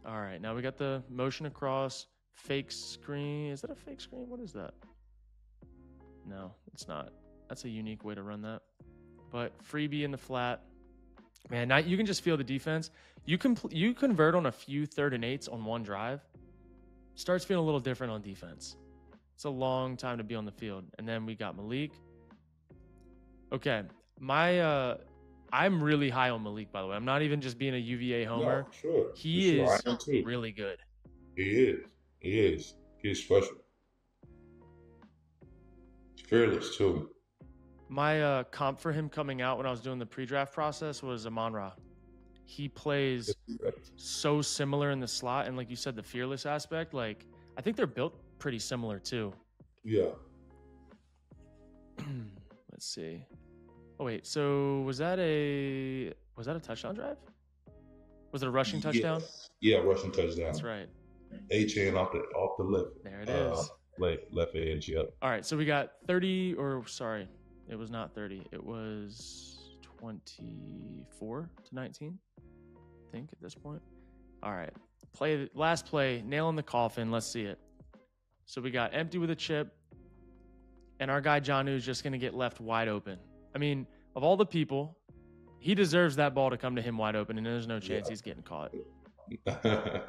All right, now we got the motion across, fake screen. Is that a fake screen? What is that? No, it's not. That's a unique way to run that. But freebie in the flat. Man, now you can just feel the defense. You convert on a few 3rd and 8s on one drive. Starts feeling a little different on defense. It's a long time to be on the field. And then we got Malik. Okay, I'm really high on Malik, by the way. I'm not even just being a UVA homer. No, sure. He is really good. He is. He's special. He's fearless, too. My comp for him coming out when I was doing the pre-draft process was Amon-Ra. He plays so similar in the slot, and like you said, the fearless aspect, like I think they're built pretty similar too. Yeah. Let's see. Oh wait, so was that a touchdown drive? Was it a rushing touchdown? Yeah, rushing touchdown. That's right. A-chain off the left. There it is. Left edge, yep. All right, so we got 30, or sorry, it was not 30. It was 24 to 19, I think, at this point. All right, last play, nail in the coffin. Let's see it. So we got empty with a chip, and our guy Jonnu is just going to get left wide open. I mean, of all the people, he deserves that ball to come to him wide open, and there's no chance he's getting caught.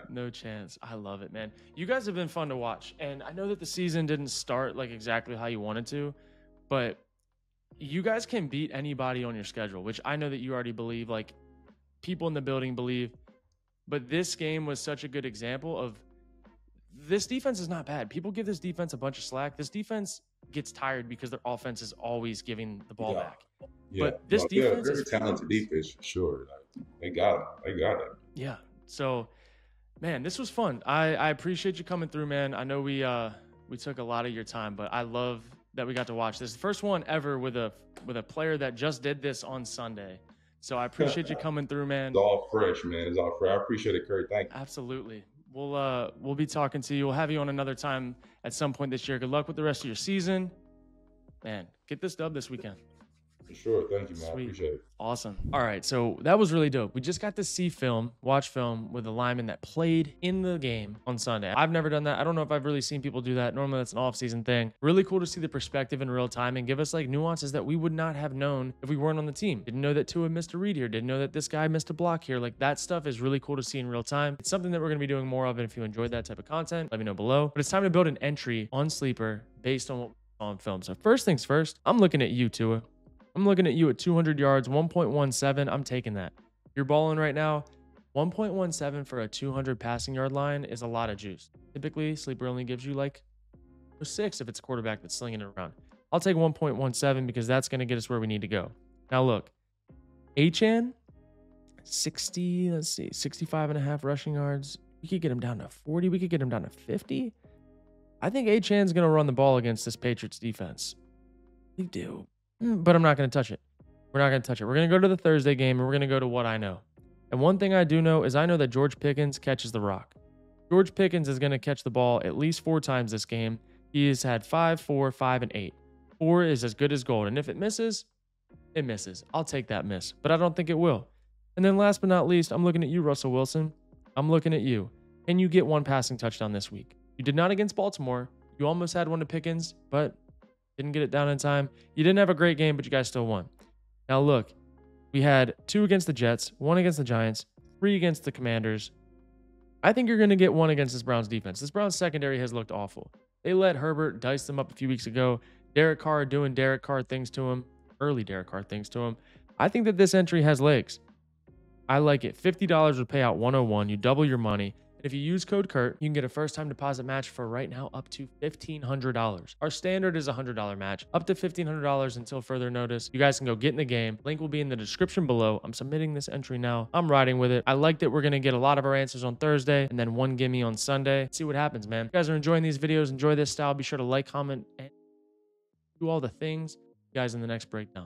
No chance. I love it, man. You guys have been fun to watch, and I know that the season didn't start like exactly how you wanted to, but you guys can beat anybody on your schedule, which I know that you already believe, like people in the building believe, but this game was such a good example of this defense is not bad. People give this defense a bunch of slack. This defense gets tired because their offense is always giving the ball back. Yeah. But this defense is very talented defense for sure. They got it. Yeah. So, man, this was fun. I appreciate you coming through, man. I know we took a lot of your time, but I love that we got to watch this. The first one ever with a player that just did this on Sunday. So I appreciate you coming through, man. It's all fresh, man. It's all fresh. I appreciate it, Curry. Thank you. Absolutely. We'll be talking to you. We'll have you on another time at some point this year. Good luck with the rest of your season. Man, get this dub this weekend. For sure. Thank you, man. Sweet. I appreciate it. Awesome. All right, so that was really dope. We just got to see watch film with a lineman that played in the game on Sunday. I've never done that. I don't know if I've really seen people do that. Normally that's an off-season thing. Really cool to see the perspective in real time and give us like nuances that we would not have known if we weren't on the team. Didn't know that Tua missed a read here. Didn't know that this guy missed a block here. Like that stuff is really cool to see in real time. It's something that we're going to be doing more of. And if you enjoyed that type of content, let me know below. But it's time to build an entry on Sleeper based on what we saw on film. So first things first, I'm looking at you, Tua. I'm looking at you at 200 yards, 1.17. I'm taking that. You're balling right now. 1.17 for a 200 passing yard line is a lot of juice. Typically, Sleeper only gives you like a 6 if it's a quarterback that's slinging it around. I'll take 1.17 because that's going to get us where we need to go. Now look, Achane, 65 and a half rushing yards. We could get him down to 40. We could get him down to 50. I think Achane's going to run the ball against this Patriots defense. We do. But I'm not going to touch it. We're not going to touch it. We're going to go to the Thursday game, and we're going to go to what I know. And one thing I do know is I know that George Pickens catches the rock. George Pickens is going to catch the ball at least 4 times this game. He has had 5, 4, 5, and 8. 4 is as good as gold. And if it misses, it misses. I'll take that miss, but I don't think it will. And then last but not least, I'm looking at you, Russell Wilson. I'm looking at you. Can you get 1 passing touchdown this week? You did not against Baltimore. You almost had one to Pickens, but didn't get it down in time. You didn't have a great game, but you guys still won. Now look, we had 2 against the Jets, 1 against the Giants, 3 against the Commanders. I think you're going to get 1 against this Browns defense. This Browns secondary has looked awful. They let Herbert dice them up a few weeks ago. Derek Carr doing Derek Carr things to him. Early Derek Carr things to him. I think that this entry has legs. I like it. $50 would pay out 101. You double your money. And if you use code Kurt, you can get a first-time deposit match for right now up to $1,500. Our standard is a $100 match, up to $1,500 until further notice. You guys can go get in the game. Link will be in the description below. I'm submitting this entry now. I'm riding with it. I like that we're going to get a lot of our answers on Thursday and then 1 gimme on Sunday. Let's see what happens, man. If you guys are enjoying these videos, enjoy this style, be sure to like, comment, and do all the things. See you guys in the next breakdown.